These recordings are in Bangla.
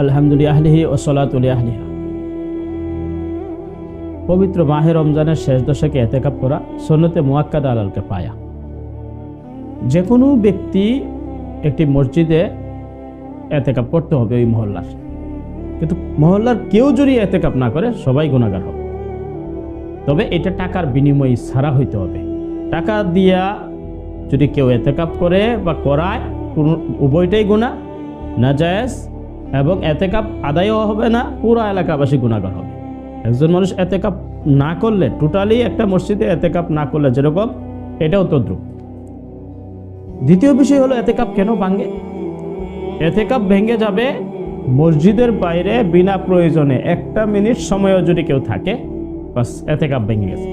আলহামদুলিল্লাহি ওয়া সালাতু আলাইহি। পবিত্র মাহে রমজানের শেষ দশকে এতেকাফ করা সুন্নতে মুআক্কাদা আলাল কিফায়া। যে কোনো ব্যক্তি একটি মসজিদে এতেকাফ করতে হবে ওই মহল্লার, কিন্তু মহল্লার কেউ যদি এতেকাফ না করে সবাই গুনাহগার হবে। তবে এটা টাকার বিনিময়ে ছাড়া হইতে হবে। টাকা দিয়া যদি কেউ এতেকাফ করে বা করায় কোন উভয়টাই গুনাহ, নাজায়েজ, এবং এতেকাফ আদায়ও হবে না, পুরো এলাকাবাসী গুনাহগার হবে। একজন মানুষ এতেকাফ না করলে, টোটালি একটা মসজিদে এতেকাফ না করলে যেরকম, এটাও তদ্রুপ। দ্বিতীয় বিষয় হলো এতেকাফ কেন ভাঙে। এতেকাফ ভেঙে যাবে মসজিদের বাইরে বিনা প্রয়োজনে একটা মিনিট সময়ও যদি কেউ থাকে, বাস এতেকাফ ভেঙে গেছে।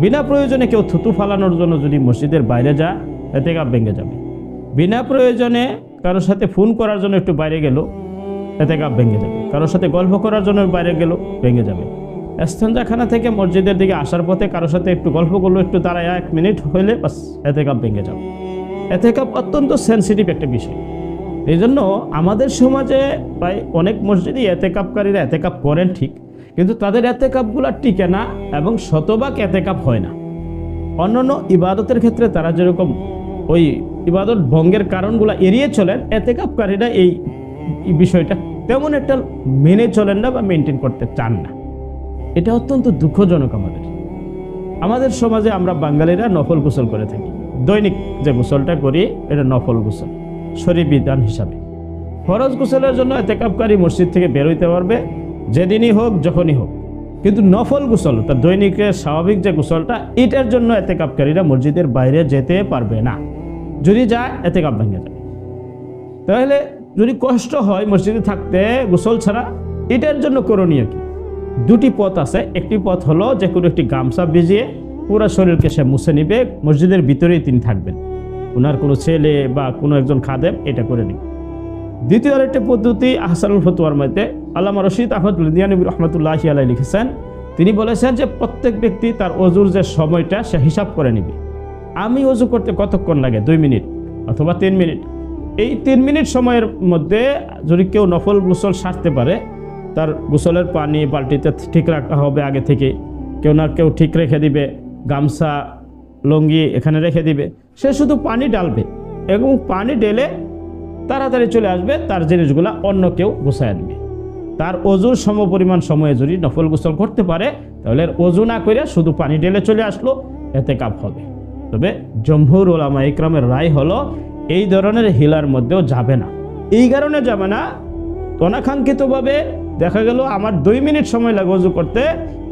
বিনা প্রয়োজনে কেউ থুতু ফালানোর জন্য যদি মসজিদের বাইরে যায়, এতেকাফ ভেঙে যাবে। বিনা প্রয়োজনে কারোর সাথে ফোন করার জন্য একটু বাইরে গেল, এতেকাফ ভেঙে যাবে। কারোর সাথে গল্প করার জন্য বাইরে গেল, ভেঙে যাবে। এস্তেঞ্জাখানা থেকে মসজিদের দিকে আসার পথে কারোর সাথে একটু গল্প করলো, একটু দাঁড়ায় 1 মিনিট হইলে বাস এতেকাফ ভেঙে যাবে। এতেকাফ অত্যন্ত সেন্সিটিভ একটা বিষয়। এই জন্য আমাদের সমাজে প্রায় অনেক মসজিদে এতেকাফকারীরা এতেকাফ করেন ঠিক, কিন্তু তাদের এতেকাফগুলো টিকে না এবং শতভাগ এতেকাফ হয় না। অন্যান্য ইবাদতের ক্ষেত্রে তারা যেরকম ওই ইবাদত ভঙ্গের কারণগুলো এড়িয়ে চলেন, এতেকাফকারীরা এই বিষয়টা তেমন একটা মেনে চলেন না বা মেনটেন করতে চান না। এটা অত্যন্ত দুঃখজনক। আমাদের সমাজে আমরা বাঙালিরা নফল গোসল করে থাকি। দৈনিক যে গোসলটা করি এটা নফল গোসল, শরীর বিধান হিসাবে। ফরজ গোসলের জন্য এতেকাফকারী মসজিদ থেকে বের হইতে পারবে যেদিনই হোক, যখনই হোক, কিন্তু নফল গোসল, তার দৈনিকের স্বাভাবিক যে গোসলটা, এটার জন্য এতেকাফকারীরা মসজিদের বাইরে যেতে পারবে না। যদি যায় এতেকাফ ভেঙে যাবে। তাহলে যদি কষ্ট হয় মসজিদে থাকতে গোসল ছাড়া, এটার জন্য করণীয় কি? দুটি পথ আছে। একটি পথ হলো যে কোনো একটি গামছা ভিজিয়ে পুরো শরীরকে সে মুছে নিবে, মসজিদের ভিতরেই তিনি থাকবেন, ওনার কোনো ছেলে বা কোনো একজন খাদেম এটা করে নিবে। দ্বিতীয় আরেকটি পদ্ধতি আহসানুল ফতোয়ার মধ্যে আল্লামা রশিদ আহমদ লুধিয়ানবী রহমতুল্লাহি আলাইহি লিখেছেন। তিনি বলেছেন যে প্রত্যেক ব্যক্তি তার অজুর যে সময়টা সে হিসাব করে নিবে। আমি অজু করতে কতক্ষণ লাগে? 2 মিনিট অথবা 3 মিনিট। এই 3 মিনিট সময়ের মধ্যে যদি কেউ নফল গোসল সারতে পারে, তার গোসলের পানি বালতিতে ঠিক রাখা হবে আগে থেকে, কেউ না কেউ ঠিক রেখে দিবে, গামছা লুঙ্গি এখানে রেখে দিবে, সে শুধু পানি ডালবে এবং পানি ঢেলে তাড়াতাড়ি চলে আসবে, তার জিনিসগুলা অন্য কেউ গোছায় দিবে। তার অজুর সমপরিমাণ সময়ে যদি নফল গোসল করতে পারে, তাহলে অজু না করে শুধু পানি ঢেলে চলে আসলো, এতেকাফ হবে। তবে জমহুর উলামা ইকরামের রায় হলো এই ধরনের হিলার মধ্যেও যাবে না। এই কারণে যাবে না, অনাকাঙ্ক্ষিতভাবে দেখা গেল আমার 2 মিনিট সময় লাগে অজু করতে,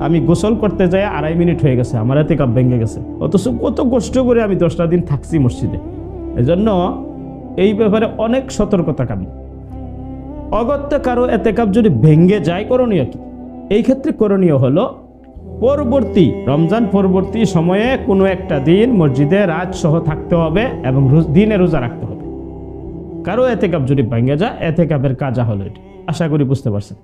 আমি গোসল করতে যাই 2.5 মিনিট হয়ে গেছে, আমার এতেকাফ ভেঙে গেছে, অথচ কত কষ্ট করে আমি 10টা দিন থাকছি মসজিদে। এজন্য এই ব্যাপারে অনেক সতর্কতা কামি। অগত্যা কারো এতেকাফ যদি ভেঙে যায়, করণীয় কি? এই ক্ষেত্রে করণীয় হলো পরবর্তী রমজান পরবর্তী সময়ে কোনো একটা দিন মসজিদে রাত সহ থাকতে হবে এবং দিনে রোজা রাখতে হবে। কারো এতেকাফ যদি ভেঙে যায়, এতেকাফের কাজা হলো এটি। আশা করি বুঝতে পারছেন।